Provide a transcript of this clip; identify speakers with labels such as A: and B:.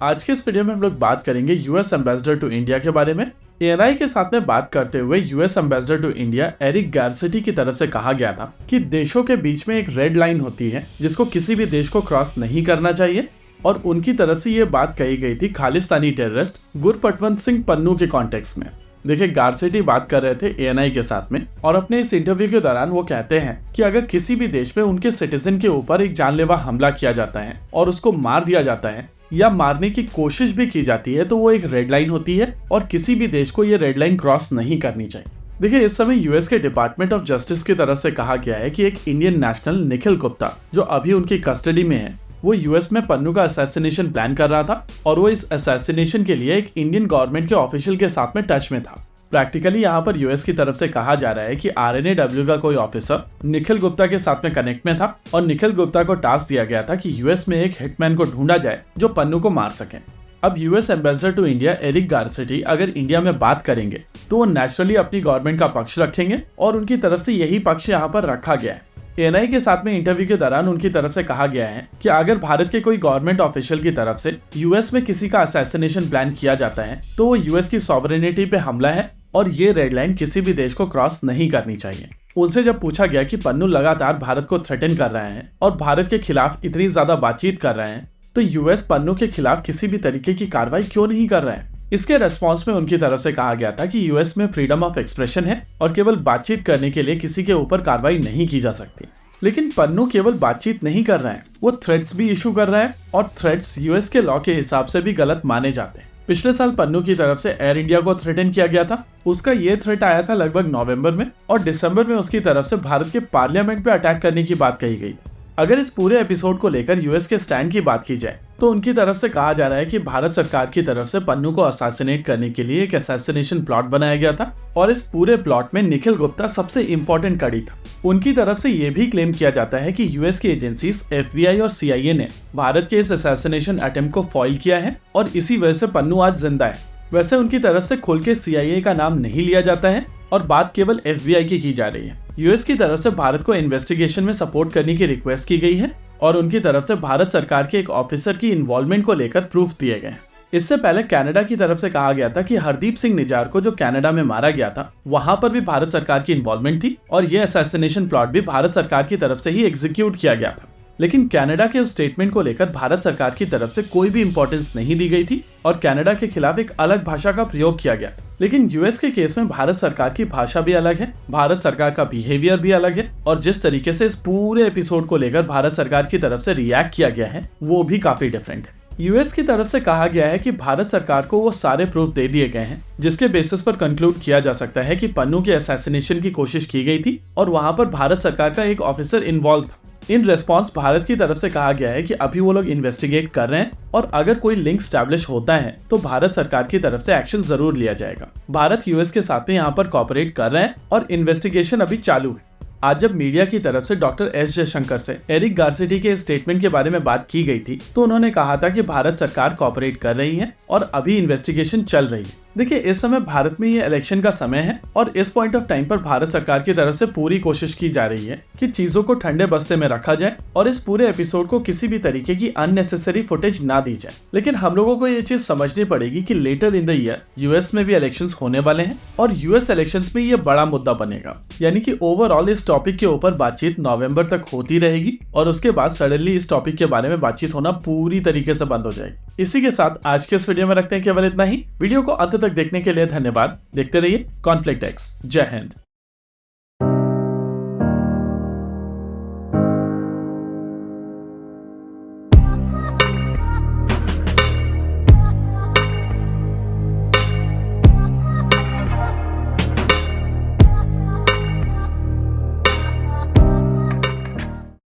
A: आज के इस वीडियो में हम लोग बात करेंगे यूएस एम्बेसडर टू इंडिया के बारे में। एएनआई के साथ में बात करते हुए US ambassador to India Eric Garcetti की तरफ से कहा गया था कि देशों के बीच में एक रेड लाइन होती है जिसको किसी भी देश को क्रॉस नहीं करना चाहिए, और उनकी तरफ से ये बात कही गई थी खालिस्तानी टेररिस्ट गुरपटवंत सिंह पन्नू के कॉन्टेक्स्ट में। देखिए, गारसेटी बात कर रहे थे एएनआई के साथ में, और अपने इस इंटरव्यू के दौरान वो कहते हैं कि अगर किसी भी देश में उनके सिटीजन के ऊपर एक जानलेवा हमला किया जाता है और उसको मार दिया जाता है या मारने की कोशिश भी की जाती है तो वो एक रेड लाइन होती है और किसी भी देश को ये रेड लाइन क्रॉस नहीं करनी चाहिए। देखिए, इस समय यूएस के डिपार्टमेंट ऑफ जस्टिस की तरफ से कहा गया है कि एक इंडियन नेशनल निखिल गुप्ता जो अभी उनकी कस्टडी में है, वो यूएस में पन्नू का असैसिनेशन प्लान कर रहा था और वो इस असैसिनेशन के लिए एक इंडियन गवर्नमेंट के ऑफिशियल के साथ में टच में था। प्रैक्टिकली यहाँ पर यूएस की तरफ से कहा जा रहा है कि आरएनएडब्ल्यू का कोई ऑफिसर निखिल गुप्ता के साथ में कनेक्ट में था और निखिल गुप्ता को टास्क दिया गया था कि यूएस में एक हिटमैन को ढूंढा जाए जो पन्नू को मार सके। अब US ambassador to India Eric Garcetti अगर इंडिया में बात करेंगे तो वो नेचुरली अपनी गवर्नमेंट का पक्ष रखेंगे और उनकी तरफ से यही पक्ष यहाँ पर रखा गया है। एएनआई के साथ में इंटरव्यू के दौरान उनकी तरफ से कहा गया है कि अगर भारत के कोई गवर्नमेंट ऑफिशियल की तरफ से यूएस में किसी का असैसिनेशन प्लान किया जाता है तो वो यूएस की सॉवरेनिटी पे हमला है और ये रेड लाइन किसी भी देश को क्रॉस नहीं करनी चाहिए। उनसे जब पूछा गया कि पन्नू लगातार भारत को थ्रेटन कर रहे हैं और भारत के खिलाफ इतनी ज्यादा बातचीत कर रहे हैं तो यूएस पन्नू के खिलाफ किसी भी तरीके की कार्रवाई क्यों नहीं कर रहा है, इसके रेस्पॉन्स में उनकी तरफ से कहा गया था कि यूएस में फ्रीडम ऑफ एक्सप्रेशन है और केवल बातचीत करने के लिए किसी के ऊपर कार्रवाई नहीं की जा सकती। लेकिन पन्नू केवल बातचीत नहीं कर रहा है, वो थ्रेट्स भी इशू कर रहा है और थ्रेट्स यूएस के लॉ के हिसाब से भी गलत माने जाते हैं। पिछले साल पन्नू की तरफ से एयर इंडिया को थ्रेटन किया गया था। उसका ये थ्रेट आया था लगभग नवंबर में और दिसंबर में उसकी तरफ से भारत के पार्लियामेंट पे अटैक करने की बात कही गई। अगर इस पूरे एपिसोड को लेकर यूएस के स्टैंड की बात की जाए तो उनकी तरफ से कहा जा रहा है कि भारत सरकार की तरफ से पन्नू को असैसिनेट करने के लिए एक असैसिनेशन प्लॉट बनाया गया था और इस पूरे प्लॉट में निखिल गुप्ता सबसे इम्पोर्टेंट कड़ी था। उनकी तरफ से ये भी क्लेम किया जाता है कि यूएस की एजेंसीज एफबीआई और सीआईए ने भारत के इस असैसिनेशन अटेम्प्ट को फॉइल किया है और इसी वजह से पन्नू आज जिंदा है। वैसे उनकी तरफ से खुल के सीआईए का नाम नहीं लिया जाता है और बात केवल एफबीआई की जा रही है। यूएस की तरफ से भारत को इन्वेस्टिगेशन में सपोर्ट करने की रिक्वेस्ट की गई है और उनकी तरफ से भारत सरकार के एक ऑफिसर की इन्वॉल्वमेंट को लेकर प्रूफ दिए गए। इससे पहले कनाडा की तरफ से कहा गया था कि हरदीप सिंह निज्जार को जो कनाडा में मारा गया था वहां पर भी भारत सरकार की इन्वॉल्वमेंट थी और ये असैसिनेशन प्लॉट भी भारत सरकार की तरफ से ही एग्जीक्यूट किया गया था। लेकिन कनाडा के उस स्टेटमेंट को लेकर भारत सरकार की तरफ से कोई भी इंपॉर्टेंस नहीं दी गई थी और कनाडा के खिलाफ एक अलग भाषा का प्रयोग किया गया। लेकिन यूएस के केस में भारत सरकार की भाषा भी अलग है, भारत सरकार का बिहेवियर भी अलग है और जिस तरीके से इस पूरे एपिसोड को लेकर भारत सरकार की तरफ से रिएक्ट किया गया है वो भी काफी डिफरेंट है। यूएस की तरफ से कहा गया है कि भारत सरकार को वो सारे प्रूफ दे दिए गए हैं जिसके बेसिस पर कंक्लूड किया जा सकता है कि पन्नू के असैसिनेशन की कोशिश की गई थी और वहां पर भारत सरकार का एक ऑफिसर इन्वॉल्व था। इन रेस्पॉन्स भारत की तरफ से कहा गया है कि अभी वो लोग इन्वेस्टिगेट कर रहे हैं और अगर कोई लिंक स्टैब्लिश होता है तो भारत सरकार की तरफ से एक्शन जरूर लिया जाएगा। भारत यूएस के साथ में यहाँ पर कोऑपरेट कर रहे हैं और इन्वेस्टिगेशन अभी चालू है। आज जब मीडिया की तरफ से डॉक्टर एस जयशंकर से एरिक गारसेटी के स्टेटमेंट के बारे में बात की गई थी तो उन्होंने कहा था कि भारत सरकार कोऑपरेट कर रही है और अभी इन्वेस्टिगेशन चल रही है। देखिए, इस समय भारत में ये इलेक्शन का समय है और इस पॉइंट ऑफ टाइम पर भारत सरकार की तरफ से पूरी कोशिश की जा रही है कि चीजों को ठंडे बस्ते में रखा जाए और इस पूरे एपिसोड को किसी भी तरीके की अननेसेसरी फुटेज ना दी जाए। लेकिन हम लोगों को ये चीज समझनी पड़ेगी कि later in the year US में भी इलेक्शंस होने वाले हैं और यूएस इलेक्शंस में ये बड़ा मुद्दा बनेगा, यानी कि ओवरऑल इस टॉपिक के ऊपर बातचीत नवंबर तक होती रहेगी और उसके बाद सडनली इस टॉपिक के बारे में बातचीत होना पूरी तरीके से बंद हो जाएगी। इसी के साथ आज के इस वीडियो में रखते हैं केवल इतना ही। वीडियो को अंत तक देखने के लिए धन्यवाद। देखते रहिए कॉन्फ्लिक्ट एक्स। जय हिंद।